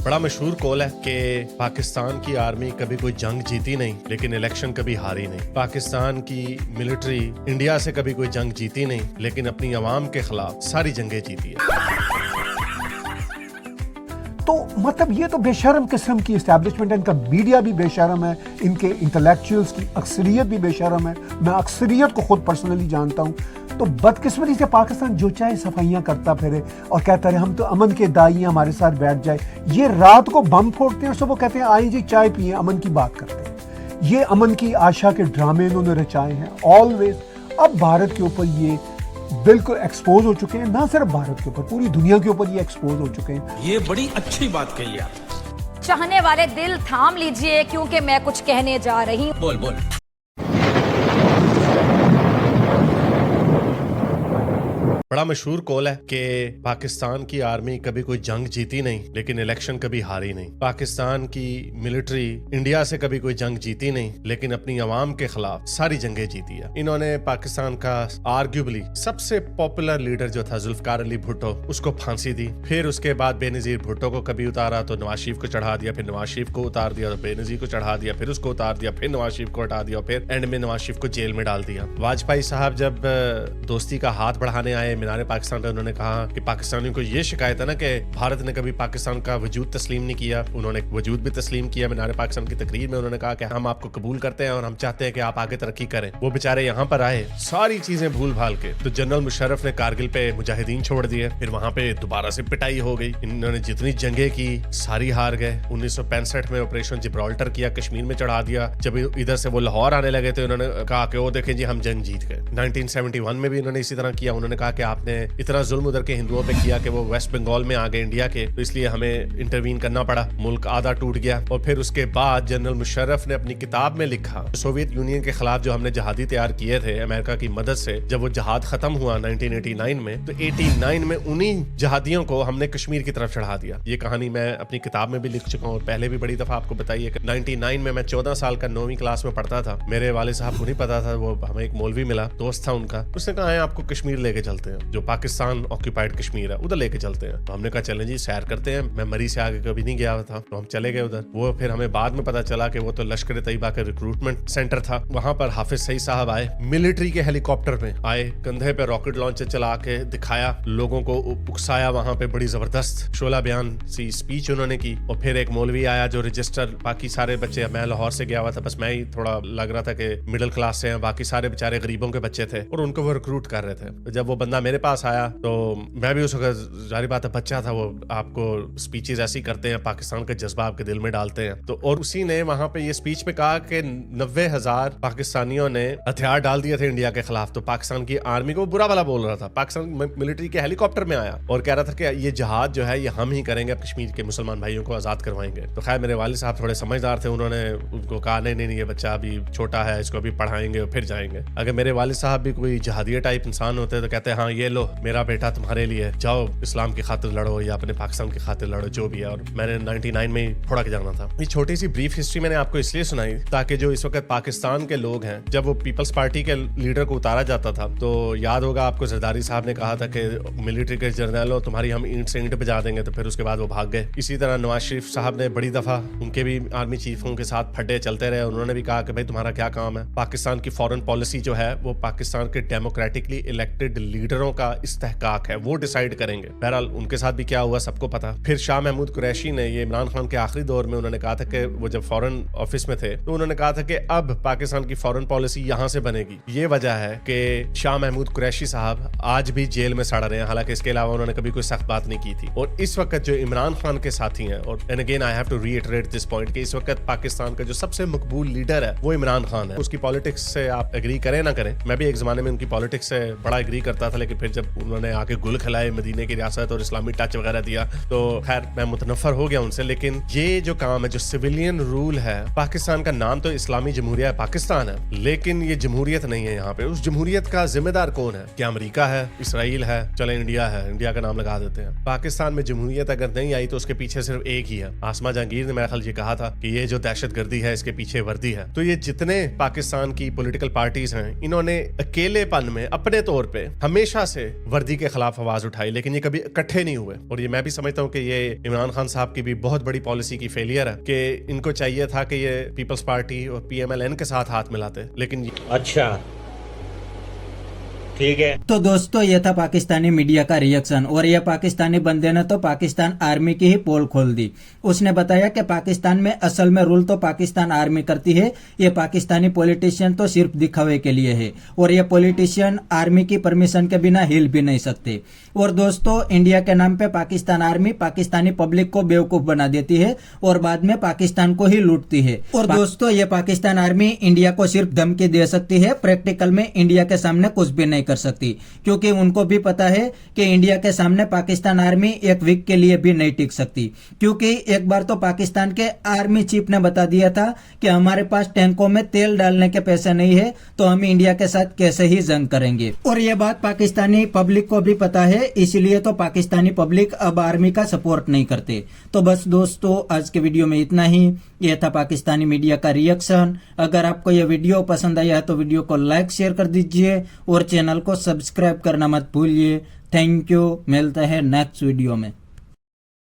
बड़ा मशहूर कॉल है कि पाकिस्तान की आर्मी कभी कोई जंग जीती नहीं लेकिन इलेक्शन कभी हारी नहीं। पाकिस्तान की मिलिट्री इंडिया से कभी कोई जंग जीती नहीं लेकिन अपनी आवाम के खिलाफ सारी जंगें जीती है। तो मतलब ये तो बेशर्म किस्म की इस्टेब्लिशमेंट है, इनका मीडिया भी बेशर्म है, इनके इंटेलेक्चुअल्स की अक्सरियत भी बेशर्म है। मैं अक्सरियत को खुद पर्सनली जानता हूँ। तो बदकिस्मती से पाकिस्तान जो चाहे सफाइयाँ करता फिरे और कहता रहे हम तो अमन के दाई हैं, हमारे साथ बैठ जाए। ये रात को बम फोड़ते हैं और सुबह कहते हैं आइए जी चाय पिए, अमन की बात करते हैं। ये अमन की आशा के ड्रामे इन्होंने रचाए हैं ऑलवेज। अब भारत के ऊपर ये बिल्कुल एक्सपोज हो चुके हैं, ना सिर्फ भारत के ऊपर पूरी दुनिया के ऊपर ये एक्सपोज हो चुके हैं। ये बड़ी अच्छी बात कही आप। चाहने वाले दिल थाम लीजिए क्योंकि मैं कुछ कहने जा रही हूँ। बोल बोल। बड़ा मशहूर कॉल है कि पाकिस्तान की आर्मी कभी कोई जंग जीती नहीं लेकिन इलेक्शन कभी हारी नहीं। पाकिस्तान की मिलिट्री इंडिया से कभी कोई जंग जीती नहीं लेकिन अपनी आवाम के खिलाफ सारी जंगें जीती है। इन्होंने पाकिस्तान का आर्ग्यूबली सबसे पॉपुलर लीडर जो था जुल्फकार अली भुट्टो, उसको फांसी दी। फिर उसके बाद बेनजीर भुट्टो को कभी उतारा तो नवाज शरीफ को चढ़ा दिया, फिर नवाज शरीफ को उतार दिया तो बेनजीर को चढ़ा दिया, फिर उसको उतार दिया, फिर नवाज शरीफ को हटा दिया, फिर एंड में नवाज शरीफ को जेल में डाल दिया। वाजपेयी साहब जब दोस्ती का हाथ बढ़ाने आए मीनार पाकिस्तान पे, उन्होंने कहा कि पाकिस्तानियों को ये शिकायत है ना कि भारत ने कभी पाकिस्तान का वजूद तस्लीम नहीं किया। उन्होंने वजूद भी तस्लीम किया। मीनार पाकिस्तान की तकरीर में उन्होंने कहा कि हम आपको कबूल करते हैं और हम चाहते हैं कि आप आगे तरक्की करें। वो बेचारे यहाँ पर आए सारी चीजें भूल भाल के, तो जनरल मुशर्रफ ने कारगिल पे मुजाहिदीन छोड़ दिए, फिर वहां पे दोबारा से पिटाई हो गई। इन्होंने जितनी जंगें की सारी हार गए। 1965 में ऑपरेशन जिब्राल्टर किया, कश्मीर में चढ़ा दिया। जब इधर से वो लाहौर आने लगे थे उन्होंने कहा कि वो देखें जी हम जंग जीत गए। 1971 में भी इन्होंने इसी तरह किया। उन्होंने कहा कि आपने इतना जुल्म उधर के हिंदुओं पे किया कि वो वेस्ट बंगाल में आ गए इंडिया के, तो इसलिए हमें इंटरवीन करना पड़ा, मुल्क आधा टूट गया। और फिर उसके बाद जनरल मुशर्रफ ने अपनी किताब में लिखा सोवियत यूनियन के खिलाफ जो हमने जहादी तैयार किए थे अमेरिका की मदद से, जब वो जहाद खत्म हुआ 1989 में, तो 89 में उन्हीं जहादियों को हमने कश्मीर की तरफ चढ़ा दिया। ये कहानी मैं अपनी किताब में भी लिख चुका हूँ और पहले भी बड़ी दफा आपको बताई है कि 99 में मैं 14 साल का 9वीं क्लास में पढ़ता था। मेरे वाले साहब को नहीं पता था, वो हमें एक मौलवी मिला, दोस्त था उनका, उसने कहा है आपको कश्मीर लेके चलते हैं, जो पाकिस्तान ऑक्यूपाइड कश्मीर है उधर लेके चलते हैं। तो हमने कहा चलें जी सैर करते हैं। मैं मरी से आगे कभी नहीं गया था, तो हम चले गए उधर। वो फिर हमें बाद में पता चला कि वो तो लश्कर तैयबा का रिक्रूटमेंट सेंटर था। वहां पर हाफिज सईद साहब आए, मिलिट्री के हेलीकॉप्टर में आए, कंधे पे रॉकेट लॉन्चर चला के दिखाया, लोगों को उकसाया। वहां पे बड़ी जबरदस्त शोला बयान सी स्पीच उन्होंने की। और फिर एक मौलवी आया जो रजिस्टर, बाकी सारे बच्चे, मैं लाहौर से गया हुआ था, बस मैं ही थोड़ा लग रहा था कि मिडिल क्लास से हैं, बाकी सारे बेचारे गरीबों के बच्चे थे और उनको वो रिक्रूट कर रहे थे। जब वो बंदा मेरे पास आया तो मैं भी उस वक्त जारी बात है बच्चा था, वो आपको स्पीचेस ऐसी करते हैं, पाकिस्तान का जज्बा आपके दिल में डालते हैं। तो और उसी ने वहां पे ये स्पीच में कहा कि 90,000 पाकिस्तानियों ने हथियार डाल दिए थे इंडिया के खिलाफ। तो पाकिस्तान की आर्मी को बुरा भला बोल रहा था। पाकिस्तान मिलिट्री के हेलीकॉप्टर में आया और कह रहा था कि ये जहाज जो है ये हम ही करेंगे, कश्मीर के मुसलमान भाइयों को आजाद करवाएंगे। तो खैर मेरे वालिद साहब थोड़े समझदार थे, उन्होंने उनको कहा नहीं ये बच्चा अभी छोटा है, इसको अभी पढ़ाएंगे और फिर जाएंगे। अगर मेरे वालिद साहब भी कोई जहादिया टाइप इंसान होते तो कहते हाँ ये लो मेरा बेटा तुम्हारे लिए, जाओ इस्लाम की खातिर लड़ो या अपने पाकिस्तान की खातिर लड़ो, जो भी है। और मैंने 99 में थोड़ा के जाना था। ये छोटी सी ब्रीफ हिस्ट्री मैंने आपको इसलिए सुनाई ताकि जो इस वक्त पाकिस्तान के लोग हैं, जब वो पीपल्स पार्टी के लीडर को उतारा जाता था तो याद होगा आपको जरदारी साहब ने कहा था कि मिलिट्री के जर्नैलों तुम्हारी हम ईंट से ईंट बजा देंगे, तो फिर उसके बाद वो भाग गए। इसी तरह नवाज शरीफ साहब ने बड़ी दफा उनके भी आर्मी चीफों के साथ फड्डे चलते रहे। उन्होंने भी कहा कि भाई तुम्हारा क्या काम है। पाकिस्तान की फॉरेन पॉलिसी जो है वो पाकिस्तान के डेमोक्रेटिकली इलेक्टेड लीडरों का इस्तेहकाक है, वो डिसाइड करेंगे। बहरहाल उनके साथ भी क्या हुआ सबको पता। फिर शाह महमूद कुरैशी ने, ये इमरान खान के आखिरी दौर में, उन्होंने कहा था कि वो जब फॉरेन ऑफिस में थे तो उन्होंने कहा था कि अब पाकिस्तान की फॉरेन पॉलिसी यहाँ से बनेगी। ये वजह है कि शाह महमूद कुरैशी साहब आज भी जेल में सड़ रहे हैं, हालांकि इसके अलावा उन्होंने कभी कोई सख्त बात नहीं की थी। और इस वक्त जो इमरान खान के साथी हैं, और and again I have to reiterate this point कि इस वक्त पाकिस्तान का जो सबसे मकबूल लीडर है वो इमरान खान है। उसकी पॉलिटिक्स से आप एग्री करें ना करें, मैं भी एक जमाने में उनकी पॉलिटिक्स से बड़ा एग्री करता था, लेकिन फिर जब उन्होंने आके गुल खिलाए, मदीने की रियासत और इस्लामी टच वगैरह दिया, तो खैर मैं मुतनफर हो गया उनसे। लेकिन ये जो काम है, जो सिविलियन रूल है, पाकिस्तान का नाम तो इस्लामी जमहूरिया पाकिस्तान है, लेकिन ये जमहूरियत नहीं है। यहाँ पे उस जमहूरियत का जिम्मेदार कौन है? क्या अमेरिका है, इसराइल है, चले इंडिया है, इंडिया का नाम लगा देते हैं। पाकिस्तान में जमहूरियत अगर नहीं आई तो उसके पीछे सिर्फ एक ही है। आसमा जहांगीर ने मेरा ख्याल ये कहा था कि ये जो दहशतगर्दी है इसके पीछे वर्दी है। तो ये जितने पाकिस्तान की पॉलिटिकल पार्टीज हैं, इन्होंने अकेलेपन में अपने तौर पे हमेशा से वर्दी के खिलाफ आवाज उठाई, लेकिन ये कभी इकट्ठे नहीं हुए। और ये मैं भी समझता हूँ कि ये इमरान खान साहब की भी बहुत बड़ी पॉलिसी की फेलियर है कि इनको चाहिए था कि ये पीपल्स पार्टी और PMLN के साथ हाथ मिलाते, लेकिन अच्छा ठीक है। तो दोस्तों ये था पाकिस्तानी मीडिया का रिएक्शन, और ये पाकिस्तानी बंदे ने तो पाकिस्तान आर्मी की ही पोल खोल दी। उसने बताया कि पाकिस्तान में असल में रूल तो पाकिस्तान आर्मी करती है, ये पाकिस्तानी पॉलिटिशियन तो सिर्फ दिखावे के लिए है, और ये पॉलिटिशियन आर्मी की परमिशन के बिना हिल भी नहीं सकते। और दोस्तों इंडिया के नाम पे पाकिस्तान आर्मी पाकिस्तानी पब्लिक को बेवकूफ बना देती है और बाद में पाकिस्तान को ही लूटती है। और दोस्तों ये पाकिस्तान आर्मी इंडिया को सिर्फ धमकी दे सकती है, प्रैक्टिकल में इंडिया के सामने कुछ भी नहीं कर सकती, क्योंकि उनको भी पता है कि इंडिया के सामने पाकिस्तान आर्मी एक वीक के लिए भी नहीं टिक सकती। क्योंकि एक बार तो पाकिस्तान के आर्मी चीफ ने बता दिया था कि हमारे पास टैंकों में तेल डालने के पैसे नहीं है, तो हम इंडिया के साथ कैसे ही जंग करेंगे। और ये बात पाकिस्तानी पब्लिक को भी पता है, इसलिए तो पाकिस्तानी पब्लिक अब आर्मी का सपोर्ट नहीं करते। तो बस दोस्तों आज के वीडियो में इतना ही। यह था पाकिस्तानी मीडिया का रिएक्शन। अगर आपको यह वीडियो पसंद आया तो वीडियो को लाइक शेयर कर दीजिए और चैनल को सब्सक्राइब करना मत भूलिए। थैंक यू, मिलते हैं नेक्स्ट वीडियो में।